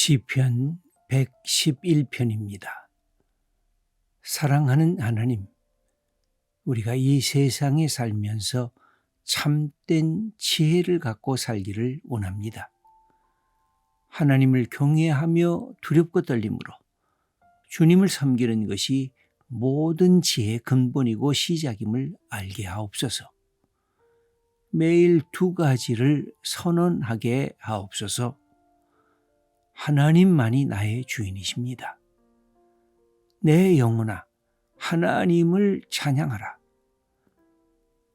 시편 111편입니다. 사랑하는 하나님, 우리가 이 세상에 살면서 참된 지혜를 갖고 살기를 원합니다. 하나님을 경외하며 두렵고 떨림으로 주님을 섬기는 것이 모든 지혜의 근본이고 시작임을 알게 하옵소서. 매일 두 가지를 선언하게 하옵소서. 하나님만이 나의 주인이십니다. 내 영혼아, 하나님을 찬양하라.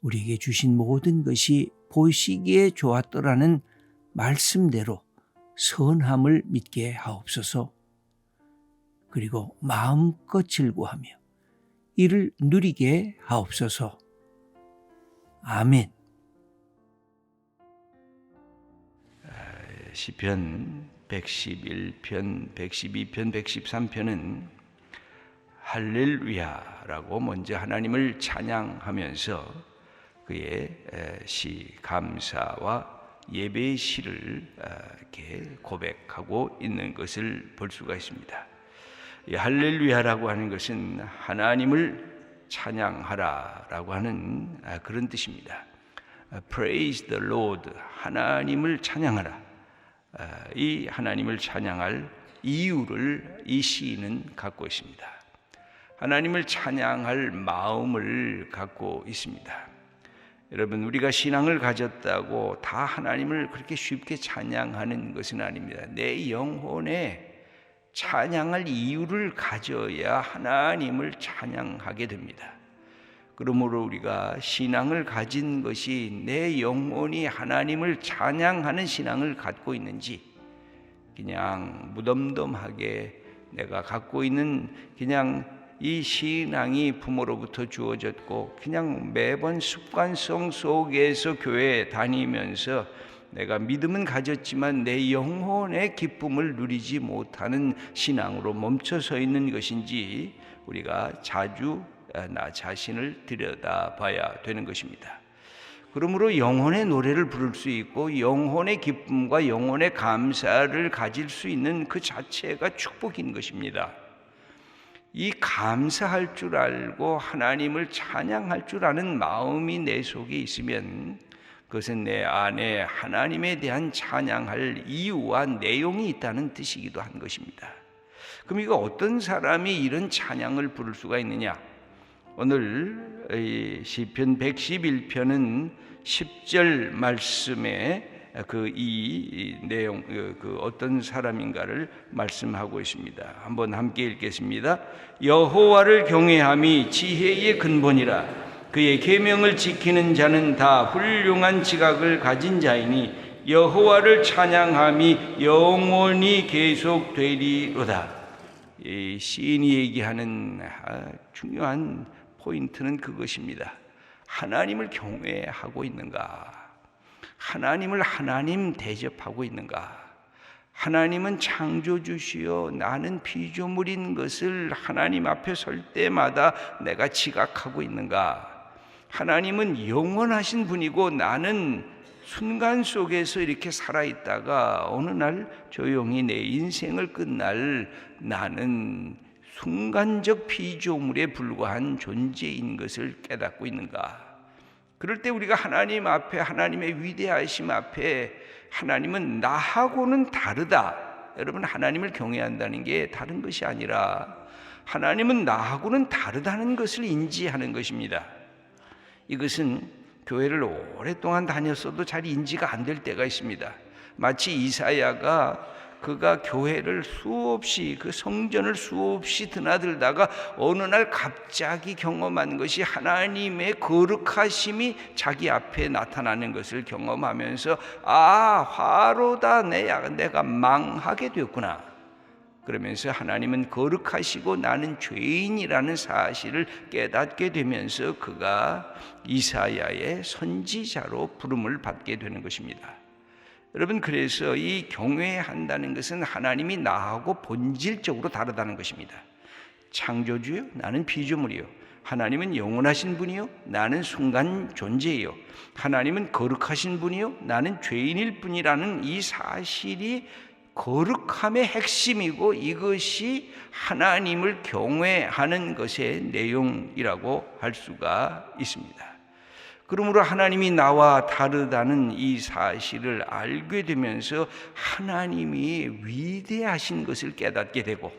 우리에게 주신 모든 것이 보시기에 좋았더라는 말씀대로 선함을 믿게 하옵소서. 그리고 마음껏 즐거워하며 이를 누리게 하옵소서. 아멘. 시편 111편, 112편, 113편은 할렐루야라고 먼저 하나님을 찬양하면서 그의 시, 감사와 예배의 시를 이렇게 고백하고 있는 것을 볼 수가 있습니다. 이 할렐루야라고 하는 것은 하나님을 찬양하라라고 하는 그런 뜻입니다. Praise the Lord, 하나님을 찬양하라. 이 하나님을 찬양할 이유를 이 시인은 갖고 있습니다. 하나님을 찬양할 마음을 갖고 있습니다. 여러분, 우리가 신앙을 가졌다고 다 하나님을 그렇게 쉽게 찬양하는 것은 아닙니다. 내 영혼에 찬양할 이유를 가져야 하나님을 찬양하게 됩니다. 그러므로 우리가 신앙을 가진 것이 내 영혼이 하나님을 찬양하는 신앙을 갖고 있는지, 그냥 무덤덤하게 내가 갖고 있는 그냥 이 신앙이 부모로부터 주어졌고 그냥 매번 습관성 속에서 교회에 다니면서 내가 믿음은 가졌지만 내 영혼의 기쁨을 누리지 못하는 신앙으로 멈춰서 있는 것인지 우리가 자주 나 자신을 들여다봐야 되는 것입니다. 그러므로 영혼의 노래를 부를 수 있고 영혼의 기쁨과 영혼의 감사를 가질 수 있는 그 자체가 축복인 것입니다. 이 감사할 줄 알고 하나님을 찬양할 줄 아는 마음이 내 속에 있으면 그것은 내 안에 하나님에 대한 찬양할 이유와 내용이 있다는 뜻이기도 한 것입니다. 그럼 이거 어떤 사람이 이런 찬양을 부를 수가 있느냐? 오늘 시편 111편은 10절 말씀에 이 내용, 어떤 사람인가를 말씀하고 있습니다. 한번 함께 읽겠습니다. 여호와를 경외함이 지혜의 근본이라. 그의 계명을 지키는 자는 다 훌륭한 지각을 가진 자이니 여호와를 찬양함이 영원히 계속되리로다. 이 시인이 얘기하는 중요한 포인트는 그것입니다. 하나님을 경외하고 있는가? 하나님을 하나님 대접하고 있는가? 하나님은 창조주시요 나는 피조물인 것을 하나님 앞에 설 때마다 내가 지각하고 있는가? 하나님은 영원하신 분이고 나는 순간 속에서 이렇게 살아있다가 어느 날 조용히 내 인생을 끝날 나는 순간적 피조물에 불과한 존재인 것을 깨닫고 있는가? 그럴 때 우리가 하나님 앞에, 하나님의 위대하심 앞에 하나님은 나하고는 다르다. 여러분, 하나님을 경외한다는 게 다른 것이 아니라 하나님은 나하고는 다르다는 것을 인지하는 것입니다. 이것은 교회를 오랫동안 다녔어도 잘 인지가 안 될 때가 있습니다. 마치 이사야가 그가 교회를 수없이, 그 성전을 수없이 드나들다가 어느 날 갑자기 경험한 것이 하나님의 거룩하심이 자기 앞에 나타나는 것을 경험하면서 화로다, 내가 망하게 되었구나. 그러면서 하나님은 거룩하시고 나는 죄인이라는 사실을 깨닫게 되면서 그가 이사야의 선지자로 부름을 받게 되는 것입니다. 여러분, 그래서 이 경외한다는 것은 하나님이 나하고 본질적으로 다르다는 것입니다. 창조주요, 나는 피조물이요. 하나님은 영원하신 분이요, 나는 순간 존재이요. 하나님은 거룩하신 분이요, 나는 죄인일 뿐이라는 이 사실이 거룩함의 핵심이고 이것이 하나님을 경외하는 것의 내용이라고 할 수가 있습니다. 그러므로 하나님이 나와 다르다는 이 사실을 알게 되면서 하나님이 위대하신 것을 깨닫게 되고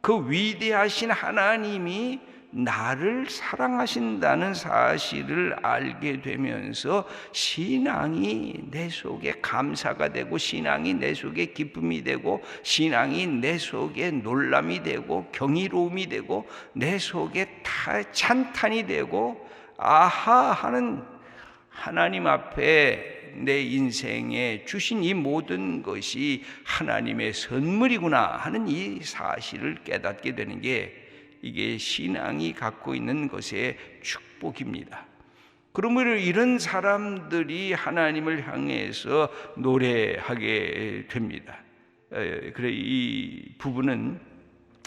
그 위대하신 하나님이 나를 사랑하신다는 사실을 알게 되면서 신앙이 내 속에 감사가 되고 신앙이 내 속에 기쁨이 되고 신앙이 내 속에 놀람이 되고 경이로움이 되고 내 속에 찬탄이 되고 아하 하는 하나님 앞에 내 인생에 주신 이 모든 것이 하나님의 선물이구나 하는 이 사실을 깨닫게 되는 게 이게 신앙이 갖고 있는 것의 축복입니다. 그러므로 이런 사람들이 하나님을 향해서 노래하게 됩니다. 그래 이 부분은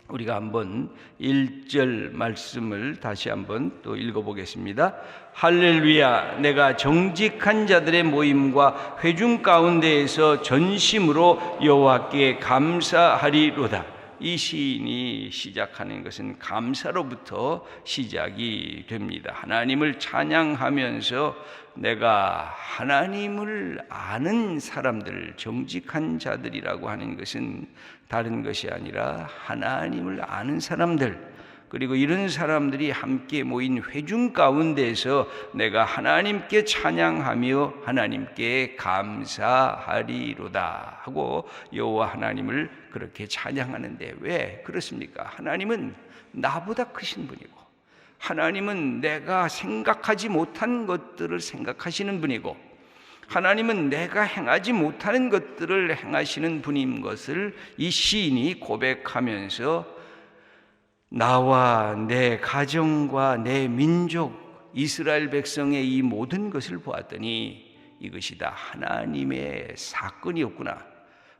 우리가 한번 1절 말씀을 다시 한번 또 읽어보겠습니다. 할렐루야, 내가 정직한 자들의 모임과 회중 가운데에서 전심으로 여호와께 감사하리로다. 이 시인이 시작하는 것은 감사로부터 시작이 됩니다. 하나님을 찬양하면서 내가 하나님을 아는 사람들, 정직한 자들이라고 하는 것은 다른 것이 아니라 하나님을 아는 사람들, 그리고 이런 사람들이 함께 모인 회중 가운데서 내가 하나님께 찬양하며 하나님께 감사하리로다 하고 여호와 하나님을 그렇게 찬양하는데 왜 그렇습니까? 하나님은 나보다 크신 분이고 하나님은 내가 생각하지 못한 것들을 생각하시는 분이고 하나님은 내가 행하지 못하는 것들을 행하시는 분인 것을 이 시인이 고백하면서 나와 내 가정과 내 민족 이스라엘 백성의 이 모든 것을 보았더니 이것이 다 하나님의 사건이었구나.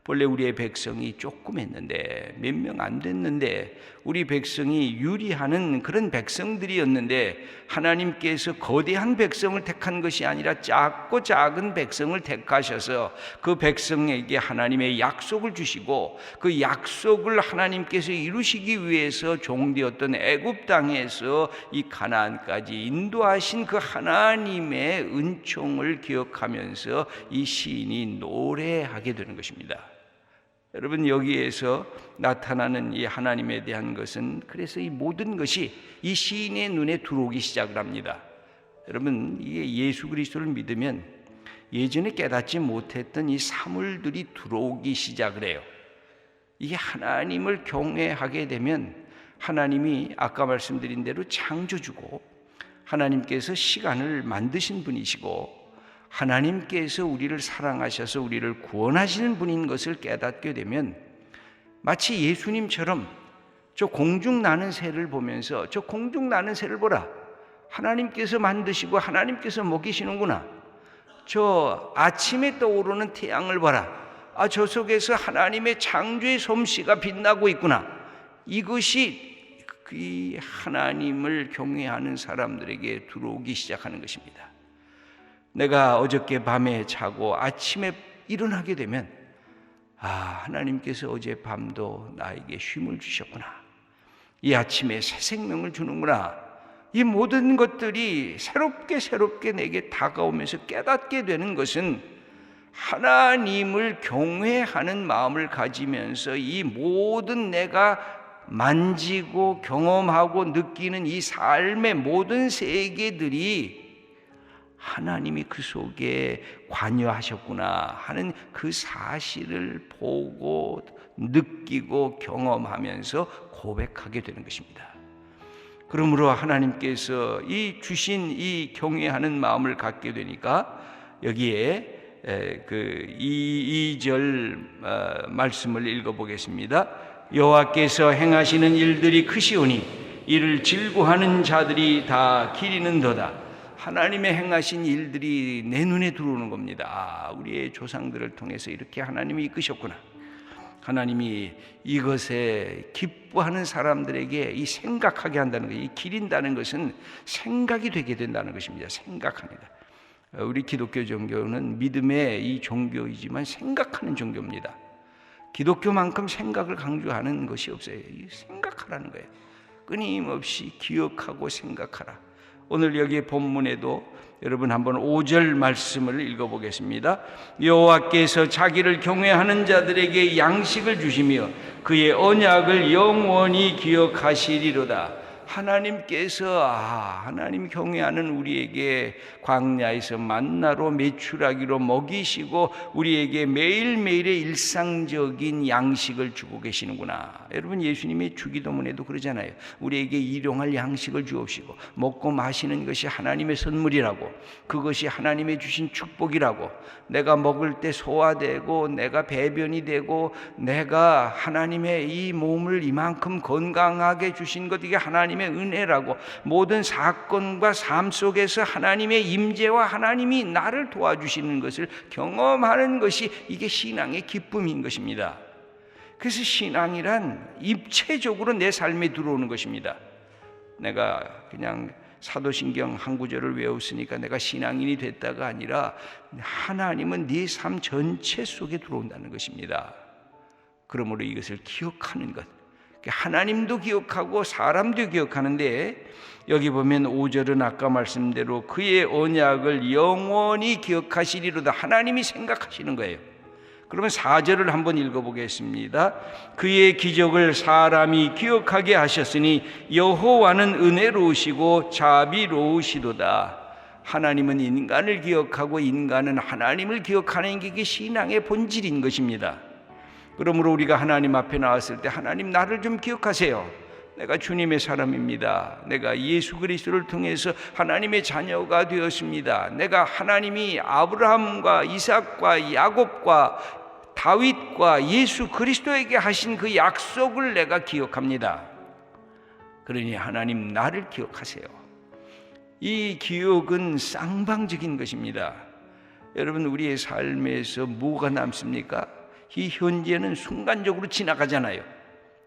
본래 우리의 백성이 조금 했는데 몇 명 안 됐는데 우리 백성이 유리하는 그런 백성들이었는데 하나님께서 거대한 백성을 택한 것이 아니라 작고 작은 백성을 택하셔서 그 백성에게 하나님의 약속을 주시고 그 약속을 하나님께서 이루시기 위해서 종되었던 애굽 땅에서 이 가나안까지 인도하신 그 하나님의 은총을 기억하면서 이 시인이 노래하게 되는 것입니다. 여러분, 여기에서 나타나는 이 하나님에 대한 것은 그래서 이 모든 것이 이 시인의 눈에 들어오기 시작을 합니다. 여러분, 이게 예수 그리스도를 믿으면 예전에 깨닫지 못했던 이 사물들이 들어오기 시작을 해요. 이게 하나님을 경외하게 되면 하나님이 아까 말씀드린 대로 창조주고 하나님께서 시간을 만드신 분이시고 하나님께서 우리를 사랑하셔서 우리를 구원하시는 분인 것을 깨닫게 되면 마치 예수님처럼 저 공중 나는 새를 보면서 저 공중 나는 새를 보라, 하나님께서 만드시고 하나님께서 먹이시는구나. 저 아침에 떠오르는 태양을 봐라, 저 속에서 하나님의 창조의 솜씨가 빛나고 있구나. 이것이 그 하나님을 경외하는 사람들에게 들어오기 시작하는 것입니다. 내가 어저께 밤에 자고 아침에 일어나게 되면 하나님께서 어젯밤도 나에게 쉼을 주셨구나. 이 아침에 새 생명을 주는구나. 이 모든 것들이 새롭게 내게 다가오면서 깨닫게 되는 것은 하나님을 경외하는 마음을 가지면서 이 모든 내가 만지고 경험하고 느끼는 이 삶의 모든 세계들이 하나님이 그 속에 관여하셨구나 하는 그 사실을 보고 느끼고 경험하면서 고백하게 되는 것입니다. 그러므로 하나님께서 이 주신 이 경외하는 마음을 갖게 되니까 여기에 그 2절 말씀을 읽어보겠습니다. 여호와께서 행하시는 일들이 크시오니 이를 질구하는 자들이 다 기리는도다. 하나님의 행하신 일들이 내 눈에 들어오는 겁니다. 우리의 조상들을 통해서 이렇게 하나님이 이끄셨구나. 하나님이 이것에 기뻐하는 사람들에게 이 생각하게 한다는 것, 이 기린다는 것은 생각이 되게 된다는 것입니다. 생각합니다. 우리 기독교 종교는 믿음의 이 종교이지만 생각하는 종교입니다. 기독교만큼 생각을 강조하는 것이 없어요. 생각하라는 거예요. 끊임없이 기억하고 생각하라. 오늘 여기 본문에도 여러분 한번 5절 말씀을 읽어보겠습니다. 여호와께서 자기를 경외하는 자들에게 양식을 주시며 그의 언약을 영원히 기억하시리로다. 하나님께서 하나님 경외하는 우리에게 광야에서 만나로 메추라기로 먹이시고 우리에게 매일매일의 일상적인 양식을 주고 계시는구나. 여러분, 예수님의 주기도문에도 그러잖아요. 우리에게 일용할 양식을 주옵시고 먹고 마시는 것이 하나님의 선물이라고, 그것이 하나님의 주신 축복이라고, 내가 먹을 때 소화되고 내가 배변이 되고 내가 하나님의 이 몸을 이만큼 건강하게 주신 것, 이게 하나님의 은혜라고, 모든 사건과 삶 속에서 하나님의 임재와 하나님이 나를 도와주시는 것을 경험하는 것이 이게 신앙의 기쁨인 것입니다. 그래서 신앙이란 입체적으로 내 삶에 들어오는 것입니다. 내가 그냥 사도신경 한 구절을 외웠으니까 내가 신앙인이 됐다가 아니라 하나님은 네 삶 전체 속에 들어온다는 것입니다. 그러므로 이것을 기억하는 것, 하나님도 기억하고 사람도 기억하는데, 여기 보면 5절은 아까 말씀대로 그의 언약을 영원히 기억하시리로다. 하나님이 생각하시는 거예요. 그러면 4절을 한번 읽어보겠습니다. 그의 기적을 사람이 기억하게 하셨으니 여호와는 은혜로우시고 자비로우시도다. 하나님은 인간을 기억하고 인간은 하나님을 기억하는 게 신앙의 본질인 것입니다. 그러므로 우리가 하나님 앞에 나왔을 때 하나님 나를 좀 기억하세요. 내가 주님의 사람입니다. 내가 예수 그리스도를 통해서 하나님의 자녀가 되었습니다. 내가 하나님이 아브라함과 이삭과 야곱과 다윗과 예수 그리스도에게 하신 그 약속을 내가 기억합니다. 그러니 하나님 나를 기억하세요. 이 기억은 쌍방적인 것입니다. 여러분, 우리의 삶에서 뭐가 남습니까? 이 현재는 순간적으로 지나가잖아요.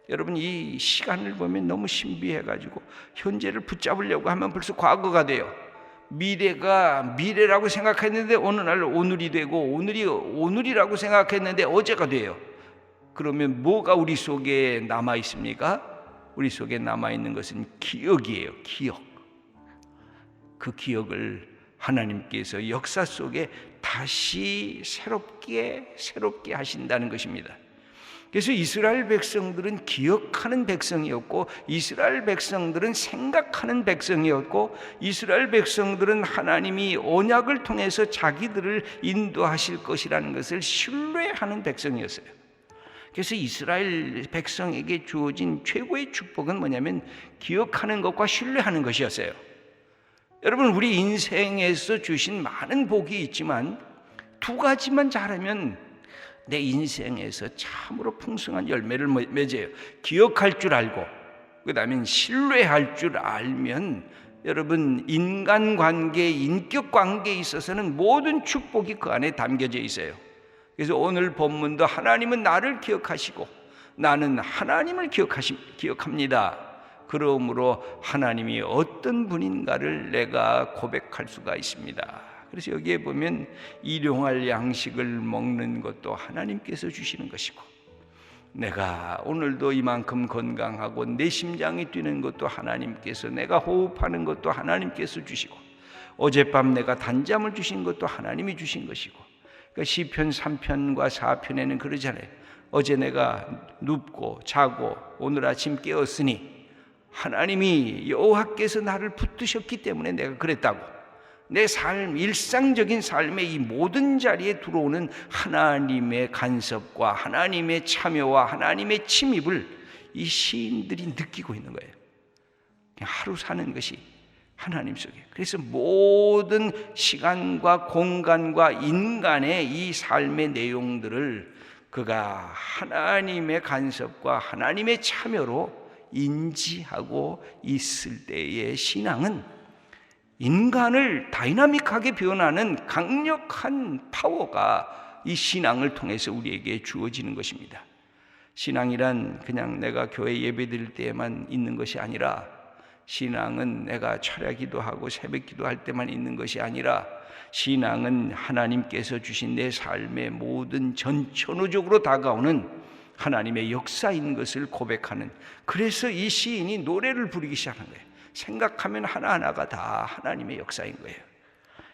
여러분, 이 시간을 보면 너무 신비해가지고 현재를 붙잡으려고 하면 벌써 과거가 돼요. 미래가 미래라고 생각했는데 어느 날 오늘이 되고, 오늘이 오늘이라고 생각했는데 어제가 돼요. 그러면 뭐가 우리 속에 남아 있습니까? 우리 속에 남아 있는 것은 기억이에요. 기억. 그 기억을 하나님께서 역사 속에 다시 새롭게 하신다는 것입니다. 그래서 이스라엘 백성들은 기억하는 백성이었고, 이스라엘 백성들은 생각하는 백성이었고, 이스라엘 백성들은 하나님이 언약을 통해서 자기들을 인도하실 것이라는 것을 신뢰하는 백성이었어요. 그래서 이스라엘 백성에게 주어진 최고의 축복은 뭐냐면 기억하는 것과 신뢰하는 것이었어요. 여러분, 우리 인생에서 주신 많은 복이 있지만 두 가지만 잘하면 내 인생에서 참으로 풍성한 열매를 맺어요. 기억할 줄 알고, 그 다음에 신뢰할 줄 알면 여러분, 인간관계, 인격관계에 있어서는 모든 축복이 그 안에 담겨져 있어요. 그래서 오늘 본문도 하나님은 나를 기억하시고 나는 하나님을 기억합니다. 그러므로 하나님이 어떤 분인가를 내가 고백할 수가 있습니다. 그래서 여기에 보면 일용할 양식을 먹는 것도 하나님께서 주시는 것이고, 내가 오늘도 이만큼 건강하고 내 심장이 뛰는 것도 하나님께서, 내가 호흡하는 것도 하나님께서 주시고, 어젯밤 내가 단잠을 주신 것도 하나님이 주신 것이고, 그러니까 시편 3편과 4편에는 그러잖아요. 어제 내가 눕고 자고 오늘 아침 깨었으니 하나님이 여호와께서 나를 붙드셨기 때문에 내가 그랬다고. 내 삶, 일상적인 삶의 이 모든 자리에 들어오는 하나님의 간섭과 하나님의 참여와 하나님의 침입을 이 시인들이 느끼고 있는 거예요. 그냥 하루 사는 것이 하나님 속에. 그래서 모든 시간과 공간과 인간의 이 삶의 내용들을 그가 하나님의 간섭과 하나님의 참여로 인지하고 있을 때의 신앙은 인간을 다이나믹하게 변하는 강력한 파워가 이 신앙을 통해서 우리에게 주어지는 것입니다. 신앙이란 그냥 내가 교회 예배 드릴 때에만 있는 것이 아니라 신앙은 내가 철야 기도하고 새벽 기도할 때만 있는 것이 아니라 신앙은 하나님께서 주신 내 삶의 모든 전천후적으로 다가오는 하나님의 역사인 것을 고백하는, 그래서 이 시인이 노래를 부르기 시작한 거예요. 생각하면 하나하나가 다 하나님의 역사인 거예요.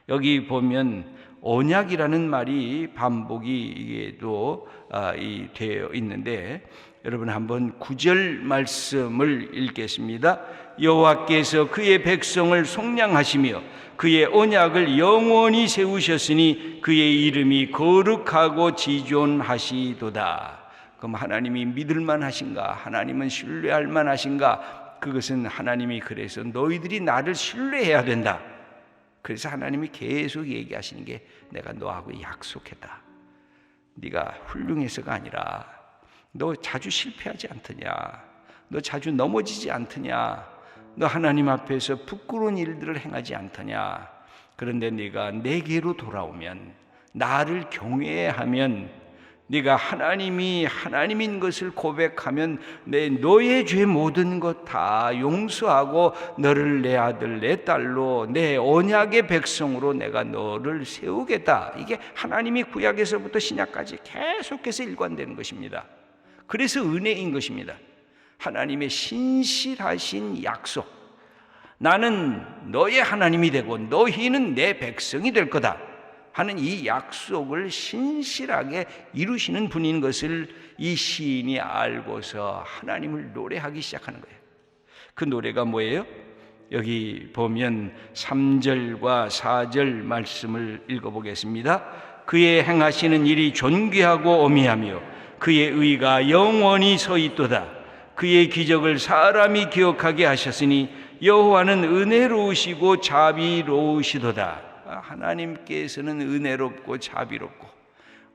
여기 보면 언약이라는 말이 반복이 이게 또 되어 있는데, 여러분 한번 9절 말씀을 읽겠습니다. 여호와께서 그의 백성을 속량하시며 그의 언약을 영원히 세우셨으니 그의 이름이 거룩하고 지존하시도다. 그럼 하나님이 믿을만 하신가? 하나님은 신뢰할 만하신가? 그것은 하나님이 그래서 너희들이 나를 신뢰해야 된다. 그래서 하나님이 계속 얘기하시는 게, 내가 너하고 약속했다. 네가 훌륭해서가 아니라 너 자주 실패하지 않더냐, 너 자주 넘어지지 않더냐, 너 하나님 앞에서 부끄러운 일들을 행하지 않더냐. 그런데 네가 내게로 돌아오면, 나를 경외하면, 네가 하나님이 하나님인 것을 고백하면 너의 죄 모든 것 다 용서하고 너를 내 아들 내 딸로 내 언약의 백성으로 내가 너를 세우겠다. 이게 하나님이 구약에서부터 신약까지 계속해서 일관되는 것입니다. 그래서 은혜인 것입니다. 하나님의 신실하신 약속, 나는 너의 하나님이 되고 너희는 내 백성이 될 거다 하는 이 약속을 신실하게 이루시는 분인 것을 이 시인이 알고서 하나님을 노래하기 시작하는 거예요. 그 노래가 뭐예요? 여기 보면 3절과 4절 말씀을 읽어보겠습니다. 그의 행하시는 일이 존귀하고 어미하며 그의 의가 영원히 서 있도다. 그의 기적을 사람이 기억하게 하셨으니 여호와는 은혜로우시고 자비로우시도다. 하나님께서는 은혜롭고 자비롭고,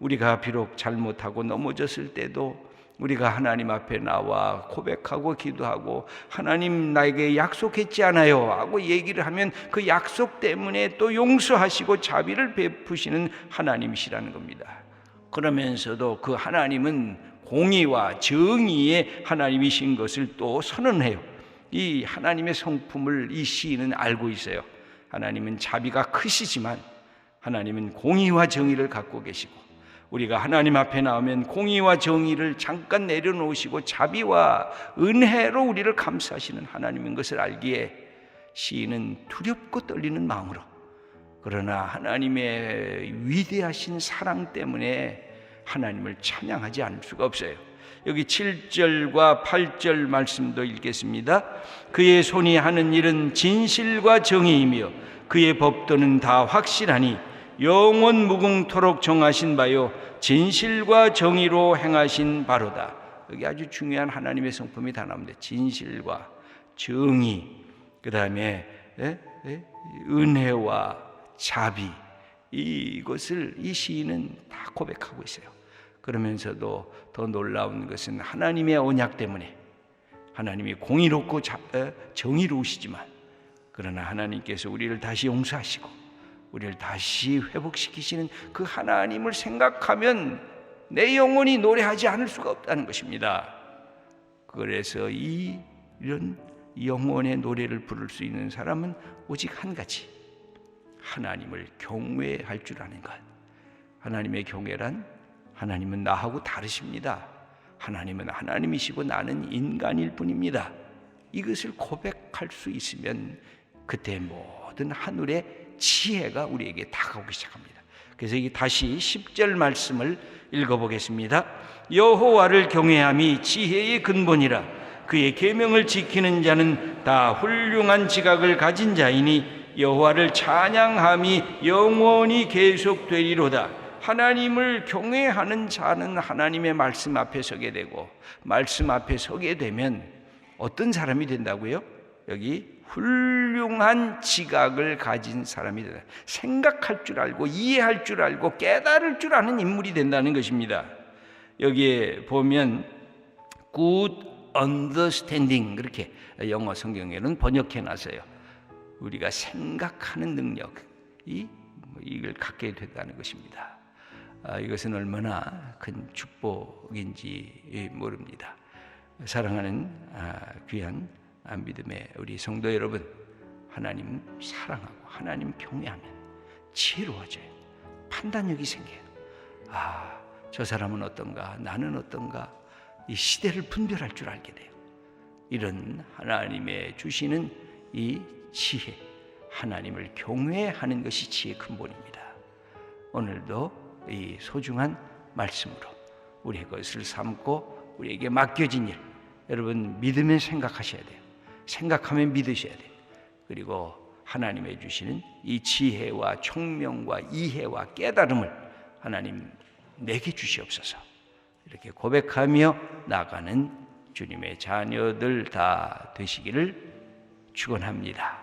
우리가 비록 잘못하고 넘어졌을 때도 우리가 하나님 앞에 나와 고백하고 기도하고 하나님 나에게 약속했지 않아요 하고 얘기를 하면 그 약속 때문에 또 용서하시고 자비를 베푸시는 하나님이시라는 겁니다. 그러면서도 그 하나님은 공의와 정의의 하나님이신 것을 또 선언해요. 이 하나님의 성품을 이 시인은 알고 있어요. 하나님은 자비가 크시지만 하나님은 공의와 정의를 갖고 계시고, 우리가 하나님 앞에 나오면 공의와 정의를 잠깐 내려놓으시고 자비와 은혜로 우리를 감싸시는 하나님인 것을 알기에 시인은 두렵고 떨리는 마음으로, 그러나 하나님의 위대하신 사랑 때문에 하나님을 찬양하지 않을 수가 없어요. 여기 7절과 8절 말씀도 읽겠습니다. 그의 손이 하는 일은 진실과 정의이며 그의 법도는 다 확실하니 영원 무궁토록 정하신 바요 진실과 정의로 행하신 바로다. 여기 아주 중요한 하나님의 성품이 다 나옵니다. 진실과 정의, 그 다음에 은혜와 자비, 이것을 이 시인은 다 고백하고 있어요. 그러면서도 더 놀라운 것은 하나님의 언약 때문에, 하나님이 공의롭고 정의로우시지만 그러나 하나님께서 우리를 다시 용서하시고 우리를 다시 회복시키시는 그 하나님을 생각하면 내 영혼이 노래하지 않을 수가 없다는 것입니다. 그래서 이런 영혼의 노래를 부를 수 있는 사람은 오직 한 가지, 하나님을 경외할 줄 아는 것. 하나님의 경외란, 하나님은 나하고 다르십니다. 하나님은 하나님이시고 나는 인간일 뿐입니다. 이것을 고백할 수 있으면 그때 모든 하늘의 지혜가 우리에게 다가오기 시작합니다. 그래서 다시 10절 말씀을 읽어보겠습니다. 여호와를 경외함이 지혜의 근본이라 그의 계명을 지키는 자는 다 훌륭한 지각을 가진 자이니 여호와를 찬양함이 영원히 계속되리로다. 하나님을 경외하는 자는 하나님의 말씀 앞에 서게 되고, 말씀 앞에 서게 되면 어떤 사람이 된다고요? 여기 훌륭한 지각을 가진 사람이 된다. 생각할 줄 알고 이해할 줄 알고 깨달을 줄 아는 인물이 된다는 것입니다. 여기에 보면 good understanding, 그렇게 영어 성경에는 번역해 놨어요. 우리가 생각하는 능력, 이걸 갖게 된다는 것입니다. 이것은 얼마나 큰 축복인지 모릅니다. 사랑하는 귀한 믿음의 우리 성도 여러분, 하나님 사랑하고 하나님 경외하면 지혜로워져요. 판단력이 생겨요. 저 사람은 어떤가, 나는 어떤가, 이 시대를 분별할 줄 알게 돼요. 이런 하나님의 주시는 이 지혜, 하나님을 경외하는 것이 지혜의 근본입니다. 오늘도 이 소중한 말씀으로 우리의 것을 삼고 우리에게 맡겨진 일, 여러분 믿으면 생각하셔야 돼요. 생각하면 믿으셔야 돼요. 그리고 하나님의 주시는 이 지혜와 총명과 이해와 깨달음을 하나님 내게 주시옵소서. 이렇게 고백하며 나가는 주님의 자녀들 다 되시기를 축원합니다.